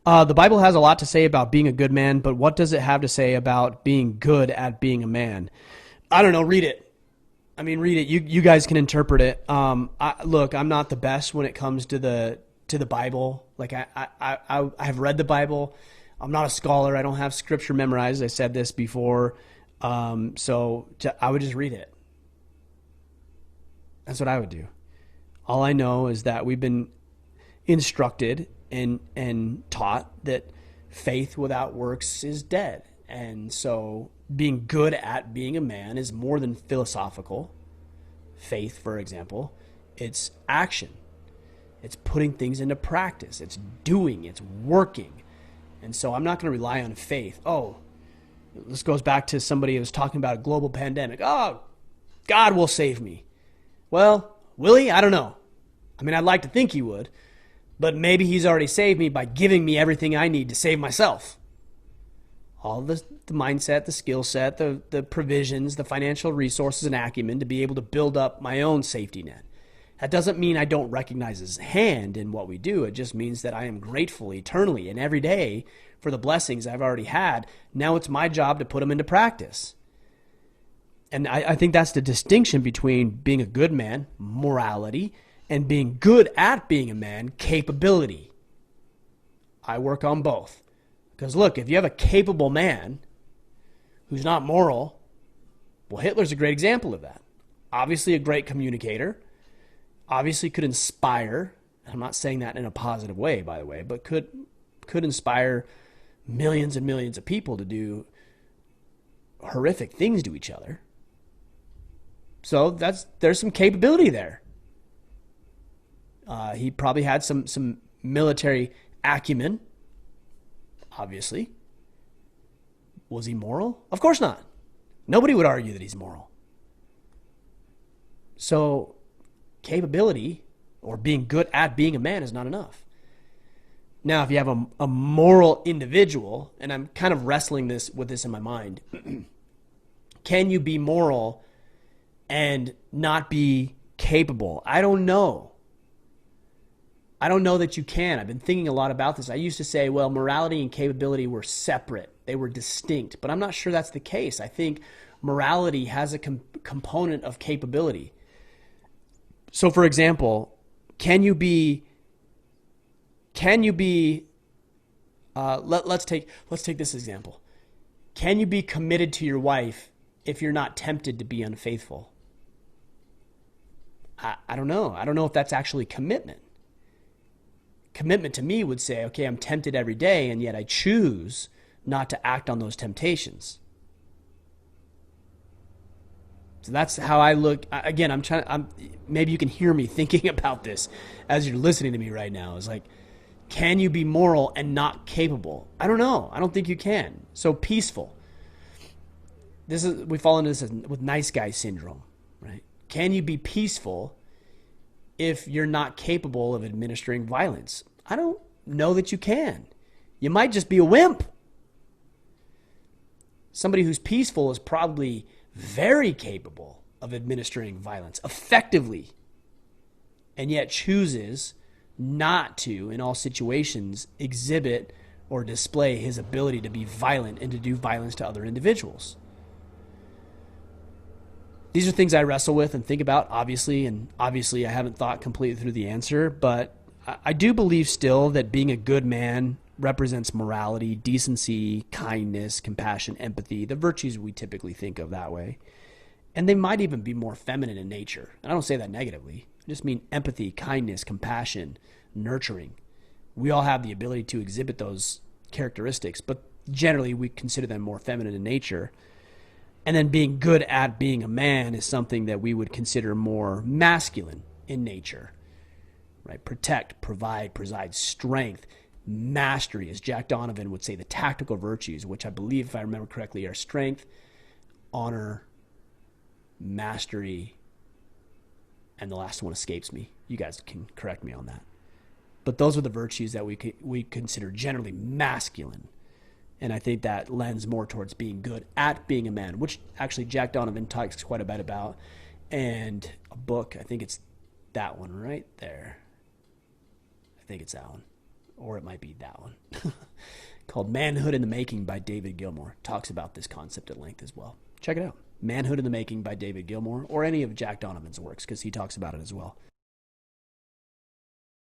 The Bible has a lot to say about being a good man, but what does it have to say about being good at being a man? I don't know. Read it. I mean, read it. You guys can interpret it. Look, I'm not the best when it comes to the Bible. Like I have read the Bible. I'm not a scholar. I don't have scripture memorized. I said this before. So I would just read it. That's what I would do. All I know is that we've been instructed and taught that faith without works is dead. And so being good at being a man is more than philosophical. Faith, for example, it's action. It's putting things into practice. It's doing. It's working. And so I'm not going to rely on faith. Oh, this goes back to somebody who was talking about a global pandemic. Oh, God will save me. Well, will he? I don't know. I mean, I'd like to think he would. But maybe he's already saved me by giving me everything I need to save myself. All the mindset, the skill set, the provisions, the financial resources and acumen to be able to build up my own safety net. That doesn't mean I don't recognize his hand in what we do. It just means that I am grateful eternally and every day for the blessings I've already had. Now it's my job to put them into practice. And I think that's the distinction between being a good man, morality, and being good at being a man, capability. I work on both. Because look, if you have a capable man who's not moral, well, Hitler's a great example of that. Obviously a great communicator, obviously could inspire. I'm not saying that in a positive way, by the way, but could inspire millions and millions of people to do horrific things to each other. So there's some capability there. He probably had some military acumen, obviously. Was he moral? Of course not. Nobody would argue that he's moral. So capability or being good at being a man is not enough. Now, if you have a moral individual, and I'm kind of wrestling with this in my mind, can you be moral and not be capable? I don't know. I don't know that you can. I've been thinking a lot about this. I used to say, well, morality and capability were separate. They were distinct, but I'm not sure that's the case. I think morality has a component of capability. So, for example, let's take this example. Can you be committed to your wife if you're not tempted to be unfaithful? I don't know. I don't know if that's actually commitment. Commitment to me would say, okay, I'm tempted every day, and yet I choose not to act on those temptations. So that's how I look. Again, maybe you can hear me thinking about this as you're listening to me right now. It's like, can you be moral and not capable? I don't know. I don't think you can. So peaceful. We fall into this with nice guy syndrome, right? Can you be peaceful if you're not capable of administering violence? I don't know that you can. You might just be a wimp. Somebody who's peaceful is probably very capable of administering violence effectively, and yet chooses not to, in all situations, exhibit or display his ability to be violent and to do violence to other individuals. These are things I wrestle with and think about, obviously, and obviously I haven't thought completely through the answer, but I do believe still that being a good man represents morality, decency, kindness, compassion, empathy, the virtues we typically think of that way. And they might even be more feminine in nature. And I don't say that negatively. I just mean empathy, kindness, compassion, nurturing. We all have the ability to exhibit those characteristics, but generally we consider them more feminine in nature. And then being good at being a man is something that we would consider more masculine in nature, right? Protect, provide, preside, strength, mastery, as Jack Donovan would say, the tactical virtues, which I believe, if I remember correctly, are strength, honor, mastery, and the last one escapes me. You guys can correct me on that. But those are the virtues that we consider generally masculine. And I think that lends more towards being good at being a man, which actually Jack Donovan talks quite a bit about. And a book, I think it's that one right there. I think it's that one. or it might be that one, called Manhood in the Making by David Gilmour. Talks about this concept at length as well. Check it out. Manhood in the Making by David Gilmour, or any of Jack Donovan's works, because he talks about it as well.